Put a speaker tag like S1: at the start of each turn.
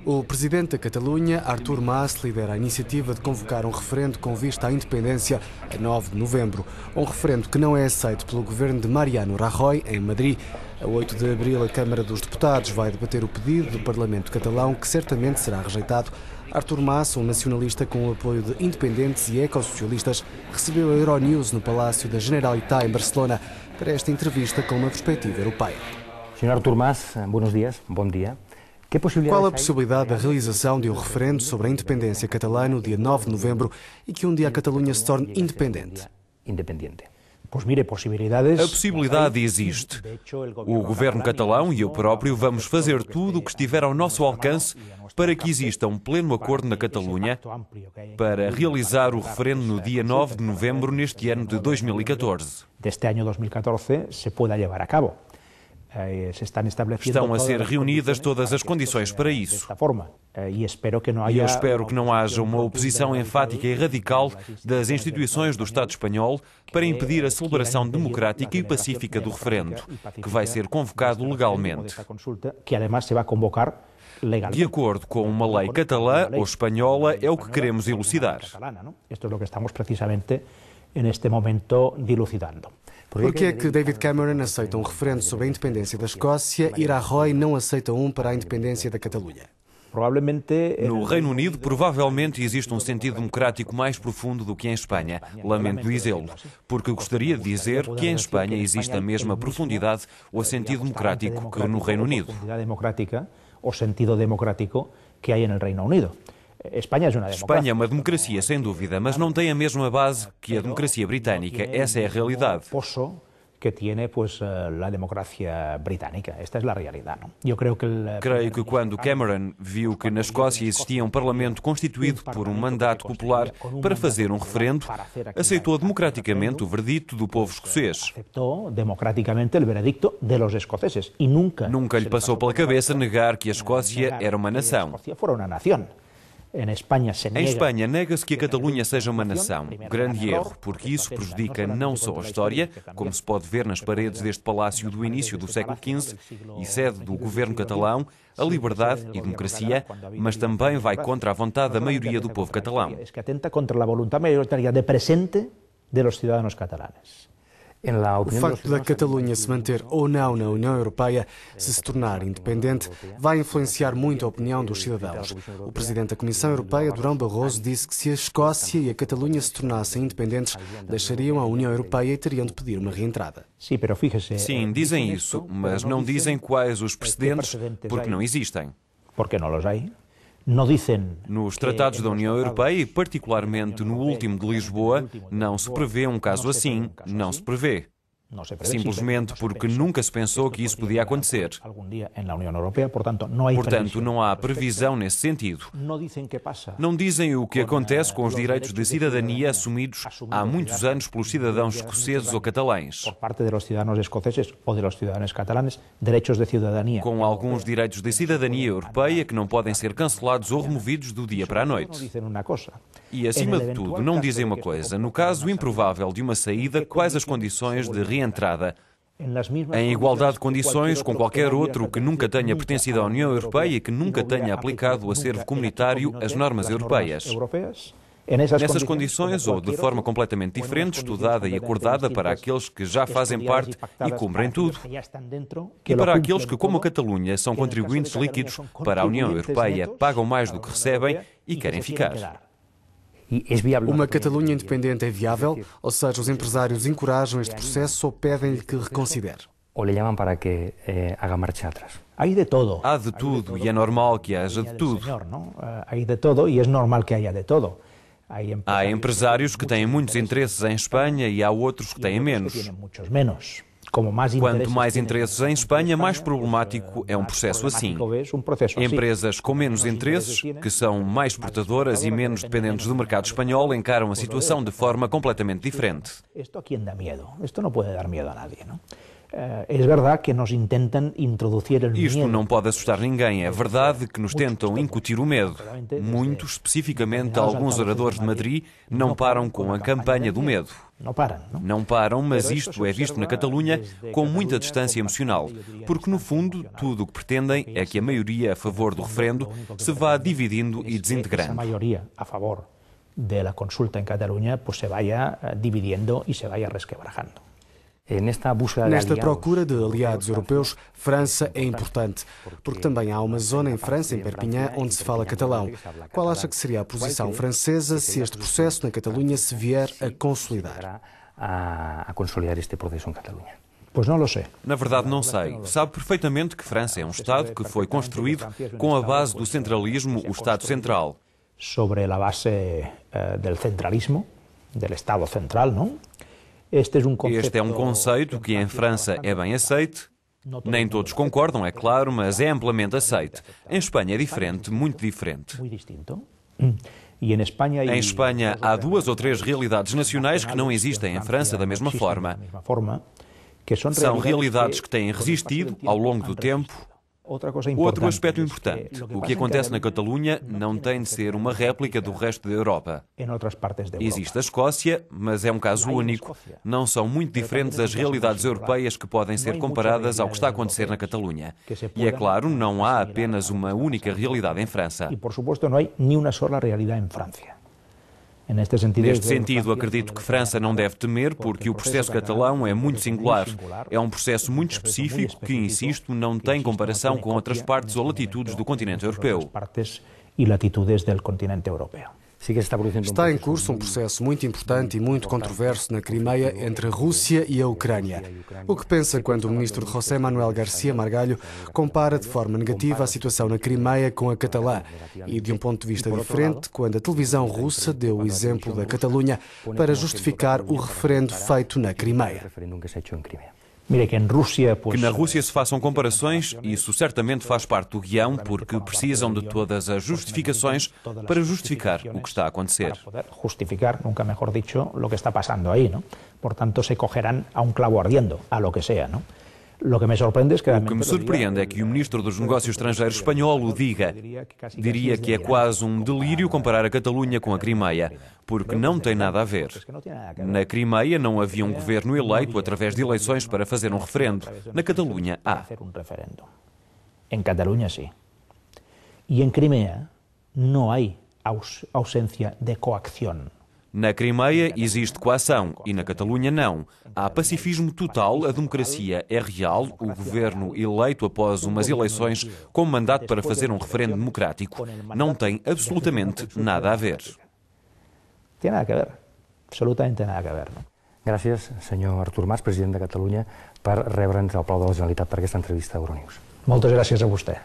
S1: O presidente da Catalunha, Artur Mas, lidera a iniciativa de convocar um referendo com vista à independência a 9 de novembro. Um referendo que não é aceito pelo governo de Mariano Rajoy, em Madrid. A 8 de abril, a Câmara dos Deputados vai debater o pedido do Parlamento catalão, que certamente será rejeitado. Artur Mas, um nacionalista com o apoio de independentes e ecossocialistas, recebeu a Euronews no Palácio da Generalitat, em Barcelona, para esta entrevista com uma perspectiva europeia.
S2: Sr. Artur Mas, buenos días, bom dia.
S1: Qual a possibilidade da realização de um referendo sobre a independência catalã no dia 9 de novembro e que um dia a Catalunha se torne independente?
S3: A possibilidade existe. O governo catalão e eu próprio vamos fazer tudo o que estiver ao nosso alcance para que exista um pleno acordo na Catalunha para realizar o referendo no dia 9 de novembro neste ano de 2014. Estão a ser reunidas todas as condições para isso. E eu espero que não haja uma oposição enfática e radical das instituições do Estado espanhol para impedir a celebração democrática e pacífica do referendo, que vai ser convocado legalmente. De acordo com uma lei catalã ou espanhola, é o que queremos elucidar.
S1: Por que é que David Cameron aceita um referendo sobre a independência da Escócia e Rajoy não aceita um para a independência da Catalunha?
S3: No Reino Unido, provavelmente existe um sentido democrático mais profundo do que em Espanha. Lamento dizê-lo, porque gostaria de dizer que em Espanha existe a mesma profundidade ou sentido democrático que no Reino Unido. Espanha é uma democracia, sem dúvida, mas não tem a mesma base que a democracia britânica. Essa é a realidade. Creio que quando Cameron viu que na Escócia existia um parlamento constituído por um mandato popular para fazer um referendo, aceitou democraticamente o verdito do povo escocês. Nunca lhe passou pela cabeça negar que a Escócia era uma nação. Em Espanha, nega-se que a Catalunha seja uma nação. Grande erro, porque isso prejudica não só a história, como se pode ver nas paredes deste palácio do início do século XV e sede do governo catalão, a liberdade e democracia, mas também vai contra a vontade da maioria do povo catalão.
S1: O facto da Catalunha se manter ou não na União Europeia, se tornar independente, vai influenciar muito a opinião dos cidadãos. O presidente da Comissão Europeia, Durão Barroso, disse que se a Escócia e a Catalunha se tornassem independentes, deixariam a União Europeia e teriam de pedir uma reentrada.
S3: Sim, dizem isso, mas não dizem quais os precedentes, porque não existem. Nos tratados da União Europeia, e particularmente no último de Lisboa, não se prevê um caso assim, não se prevê. Simplesmente porque nunca se pensou que isso podia acontecer. Portanto, não há previsão nesse sentido. Não dizem o que acontece com os direitos de cidadania assumidos há muitos anos pelos cidadãos escoceses ou catalães. Com alguns direitos de cidadania europeia que não podem ser cancelados ou removidos do dia para a noite. E, acima de tudo, não dizem uma coisa. No caso improvável de uma saída, quais as condições de reentrada? Em igualdade de condições com qualquer outro que nunca tenha pertencido à União Europeia e que nunca tenha aplicado o acervo comunitário às normas europeias. Nessas condições, ou de forma completamente diferente, estudada e acordada para aqueles que já fazem parte e cumprem tudo, e para aqueles que, como a Catalunha, são contribuintes líquidos para a União Europeia, pagam mais do que recebem e querem ficar.
S1: Uma Catalunha independente é viável? Ou seja, os empresários encorajam este processo ou pedem-lhe que reconsidere?
S2: Ou lhe chamam para que haga marcha atrás?
S3: Há de tudo e é normal que haja de tudo. Há empresários que têm muitos interesses em Espanha e há outros que têm menos. Quanto mais interesses em Espanha, mais problemático é um processo assim. Empresas com menos interesses, que são mais exportadoras e menos dependentes do mercado espanhol, encaram a situação de forma completamente diferente. Isto não pode assustar ninguém. É verdade que nos tentam incutir o medo. Muitos, especificamente alguns oradores de Madrid, não param com a campanha do medo. Não param, mas isto é visto na Catalunha com muita distância emocional, porque no fundo tudo o que pretendem é que a maioria a favor do referendo se vá dividindo e desintegrando.
S4: A maioria a favor da consulta em Catalunha se vaya dividindo e se vaya resquebrajando.
S1: Nesta procura de aliados europeus, França é importante, porque também há uma zona em França, em Perpignan, onde se fala catalão. Qual acha que seria a posição francesa se este processo na Catalunha se vier a consolidar?
S2: Este processo em Catalunha.
S4: Pois não lo sei.
S3: Na verdade, não sei. Sabe perfeitamente que França é um Estado que foi construído com a base do centralismo, o Estado Central.
S4: Sobre a base do centralismo, do Estado Central, não? Este
S3: é um conceito que em França é bem aceite. Nem todos concordam, é claro, mas é amplamente aceite. Em Espanha é diferente, muito diferente. Em Espanha há 2 ou 3 realidades nacionais que não existem em França da mesma forma. São realidades que têm resistido ao longo do tempo. Outro aspecto importante, o que acontece na Catalunha não tem de ser uma réplica do resto da Europa. Existe a Escócia, mas é um caso único. Não são muito diferentes as realidades europeias que podem ser comparadas ao que está a acontecer na Catalunha. E é claro, não há apenas uma única realidade em França.
S4: E, por supuesto, não há nenhuma sola realidade em França.
S3: Neste sentido, acredito que França não deve temer, porque o processo catalão é muito singular. É um processo muito específico que, insisto, não tem comparação com outras partes ou latitudes do continente europeu.
S1: Está em curso um processo muito importante e muito controverso na Crimeia entre a Rússia e a Ucrânia. O que pensa quando o ministro José Manuel García Margallo compara de forma negativa a situação na Crimeia com a catalã e, de um ponto de vista diferente, quando a televisão russa deu o exemplo da Catalunha para justificar o referendo feito na Crimeia?
S3: Que na Rússia se façam comparações, isso certamente faz parte do guião, porque precisam de todas as justificações para justificar o que está a acontecer.
S4: Justificar, nunca mejor dicho, lo que está pasando aí, ¿no? Por tanto, se cogerán a un clavo ardiendo, a lo que sea, ¿no? O que me
S3: surpreende é que o ministro dos Negócios Estrangeiros espanhol o diga. Diria que é quase um delírio comparar a Catalunha com a Crimeia, porque não tem nada a ver. Na Crimeia não havia um governo eleito através de eleições para fazer um referendo. Na Catalunha há.
S4: Em Catalunha, sim. E em Crimeia não há ausência de coacção.
S3: Na Crimeia existe coação e na Catalunha não. Há pacifismo total, a democracia é real, o governo eleito após umas eleições com mandato para fazer um referendo democrático. Não tem absolutamente nada a ver.
S4: Tem nada a ver. Absolutamente nada a ver.
S2: Gràcies, senyor Artur Mas, president de Catalunya, per rebre'ns al Palau de la Generalitat per aquesta entrevista a Euronews.
S4: Moltes gràcies a vostè.